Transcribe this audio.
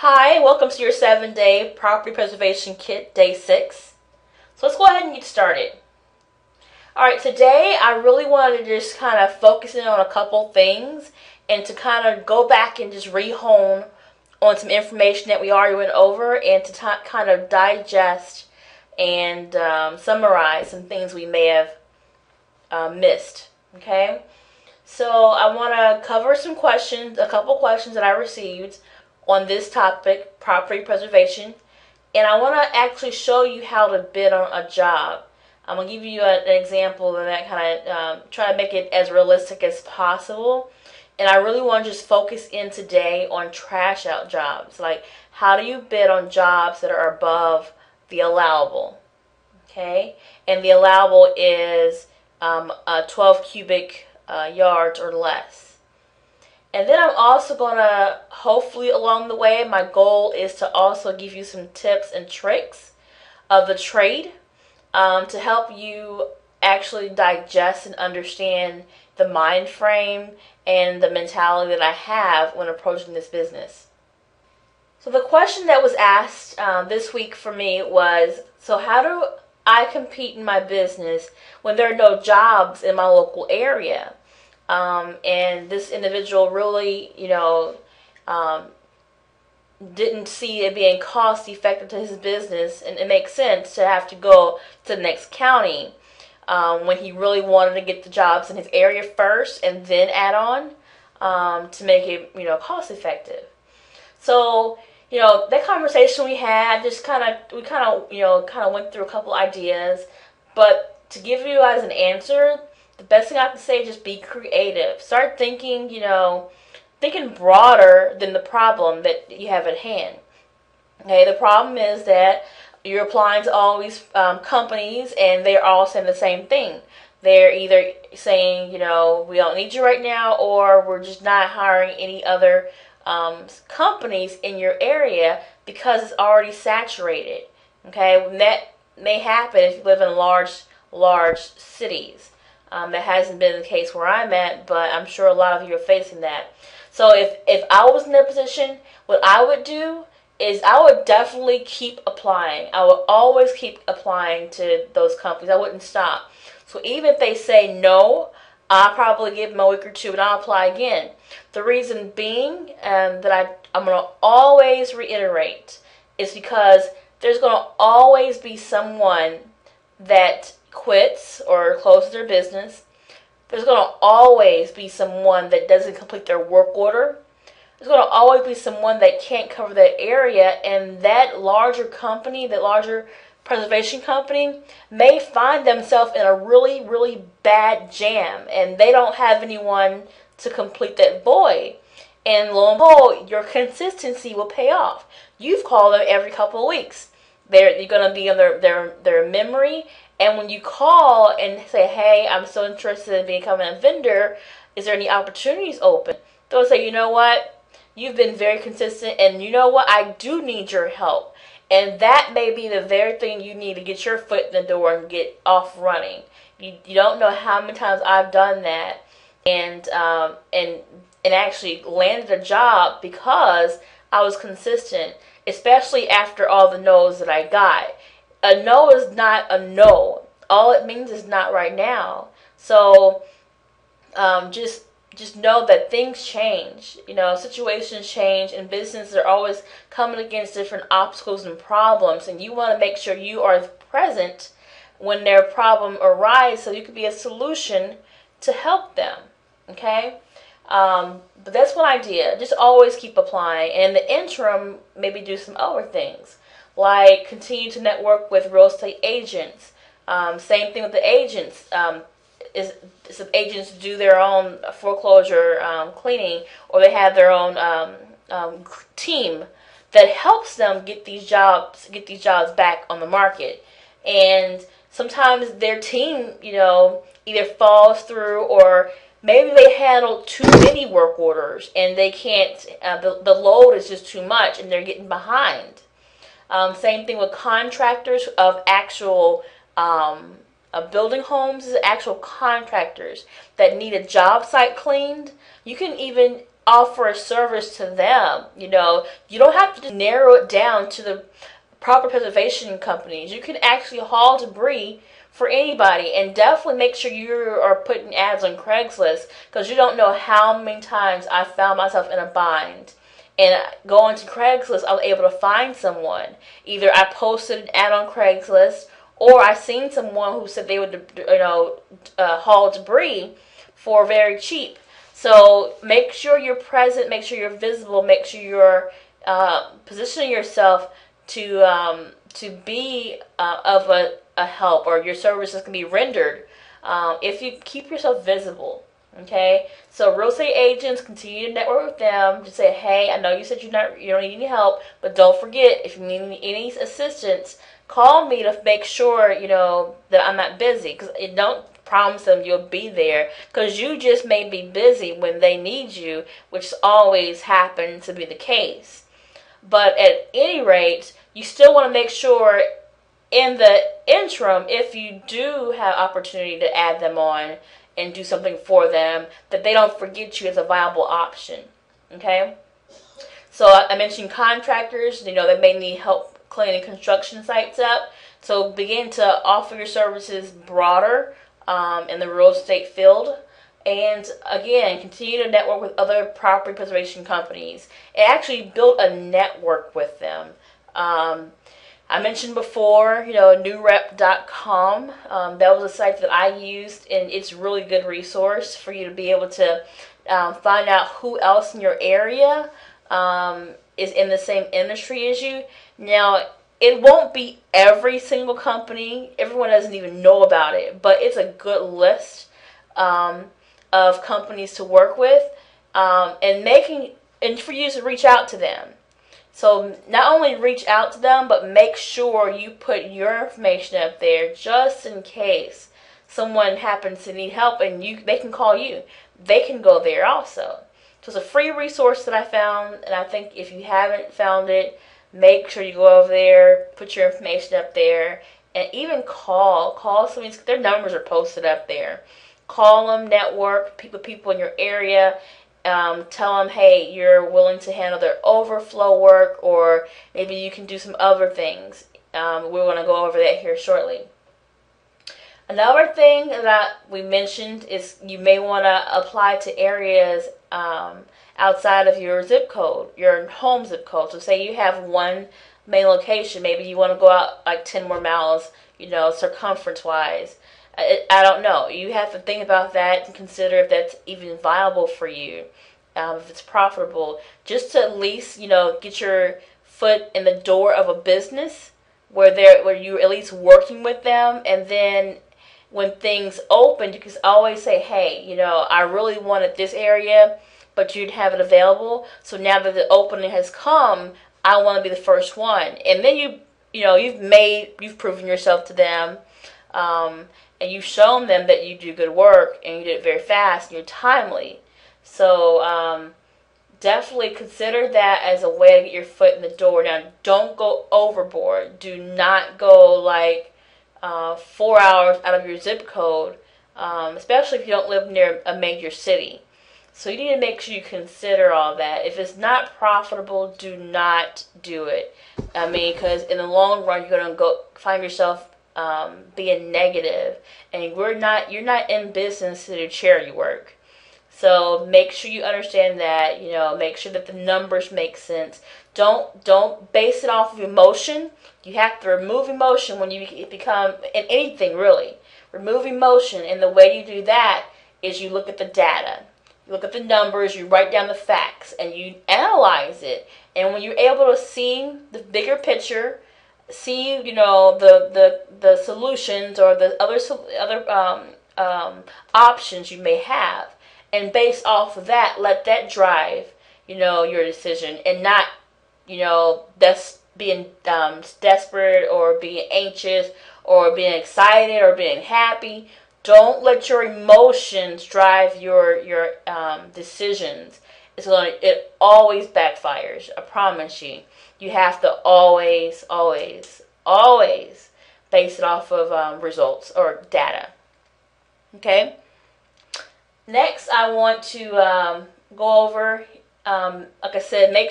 Hi, welcome to your 7-day property preservation kit, day 6. So let's go ahead and get started. Alright, today I really wanted to just kind of focus in on a couple things and to kind of go back and just re-hone on some information that we already went over and to kind of digest and summarize some things we may have missed. Okay? So I want to cover some questions, a couple questions that I received on this topic, property preservation, and I want to actually show you how to bid on a job. I'm going to give you an example and that kind of try to make it as realistic as possible. And I really want to just focus in today on trash out jobs. Like, how do you bid on jobs that are above the allowable? Okay, and the allowable is 12 cubic yards or less. And then I'm also going to, hopefully along the way, my goal is to also give you some tips and tricks of the trade to help you actually digest and understand the mind frame and the mentality that I have when approaching this business. So the question that was asked this week for me was, so how do I compete in my business when there are no jobs in my local area? And this individual really, didn't see it being cost effective to his business, and it makes sense to have to go to the next county when he really wanted to get the jobs in his area first and then add on to make it, cost effective. So, that conversation we had, we kind of went through a couple ideas, but to give you guys an answer, the best thing I can say is just be creative. Start thinking, thinking broader than the problem that you have at hand. Okay, the problem is that you're applying to all these companies and they're all saying the same thing. They're either saying, we don't need you right now, or we're just not hiring any other companies in your area because it's already saturated. Okay, and that may happen if you live in large cities. That hasn't been the case where I'm at, but I'm sure a lot of you are facing that. So if I was in that position, what I would do is I would definitely keep applying. I would always keep applying to those companies. I wouldn't stop. So even if they say no, I'll probably give them a week or two and I'll apply again. The reason being that I'm going to always reiterate is because there's going to always be someone that quits or closes their business. There's going to always be someone that doesn't complete their work order. There's going to always be someone that can't cover that area, and that larger company, that larger preservation company, may find themselves in a really, really bad jam, and they don't have anyone to complete that void. And lo and behold, your consistency will pay off. You've called them every couple of weeks. You're going to be on their memory. And when you call and say, hey, I'm so interested in becoming a vendor, is there any opportunities open? They'll say, you know what? You've been very consistent, and you know what? I do need your help. And that may be the very thing you need to get your foot in the door and get off running. You don't know how many times I've done that and actually landed a job because I was consistent, especially after all the no's that I got. A no is not a no. All it means is not right now. So just know that things change. Situations change, and businesses are always coming against different obstacles and problems. And you want to make sure you are present when their problem arises, so you can be a solution to help them. Okay. But that's one idea. Just always keep applying, and in the interim, maybe do some other things. Like continue to network with real estate agents. Same thing with the agents. Some agents do their own foreclosure cleaning, or they have their own team that helps them get these jobs back on the market. And sometimes their team, either falls through, or maybe they handle too many work orders and they can't. The load is just too much, and they're getting behind. Same thing with contractors of actual building homes, is actual contractors that need a job site cleaned. You can even offer a service to them. You know, you don't have to just narrow it down to the property preservation companies. You can actually haul debris for anybody, and definitely make sure you are putting ads on Craigslist, because you don't know how many times I found myself in a bind. And going to Craigslist, I was able to find someone. Either I posted an ad on Craigslist, or I seen someone who said they would, haul debris for very cheap. So make sure you're present, make sure you're visible, make sure you're positioning yourself to be of a help, or your services can be rendered if you keep yourself visible. Okay, so real estate agents, continue to network with them. Just say, hey, I know you said you don't need any help, but don't forget, if you need any assistance, call me to make sure that I'm not busy. Because don't promise them you'll be there, because you just may be busy when they need you, which always happens to be the case. But at any rate, you still want to make sure in the interim, if you do have opportunity to add them on and do something for them, that they don't forget you as a viable option. Okay? So I mentioned contractors, they may need help cleaning construction sites up. So begin to offer your services broader in the real estate field. And again, continue to network with other property preservation companies. And actually build a network with them. I mentioned before, newrep.com. That was a site that I used, and it's a really good resource for you to be able to find out who else in your area is in the same industry as you. Now, it won't be every single company. Everyone doesn't even know about it, but it's a good list of companies to work with, and for you to reach out to them. So not only reach out to them, but make sure you put your information up there just in case someone happens to need help, and they can call you. They can go there also. So it's a free resource that I found, and I think if you haven't found it, make sure you go over there, put your information up there, and even call somebody. Their numbers are posted up there. Call them, network, people in your area. Tell them, hey, you're willing to handle their overflow work, or maybe you can do some other things. We're going to go over that here shortly. Another thing that we mentioned is you may want to apply to areas outside of your zip code, your home zip code. So say you have one main location, maybe you want to go out like 10 more miles, circumference-wise. I don't know. You have to think about that and consider if that's even viable for you, if it's profitable. Just to at least, get your foot in the door of a business where you're at least working with them, and then when things open, you can always say, hey, I really wanted this area, but you'd have it available. So now that the opening has come, I want to be the first one. And then you've proven yourself to them. And you've shown them that you do good work, and you do it very fast, and you're timely. So definitely consider that as a way to get your foot in the door. Now, don't go overboard. Do not go like 4 hours out of your zip code, especially if you don't live near a major city. So you need to make sure you consider all that. If it's not profitable, do not do it. Because in the long run, you're going to go find yourself being negative, and you're not in business to do charity work. So make sure you understand that. Make sure that the numbers make sense. Don't base it off of emotion. You have to remove emotion when you become in anything, really. Remove emotion, and the way you do that is you look at the data, you look at the numbers, you write down the facts, and you analyze it. And when you're able to see the bigger picture, see the solutions or the other options you may have, and based off of that, let that drive your decision, and not that's being desperate or being anxious or being excited or being happy. Don't let your emotions drive your decisions. It always backfires. I promise you. You have to always base it off of results or data. Okay? Next, I want to go over, like I said, make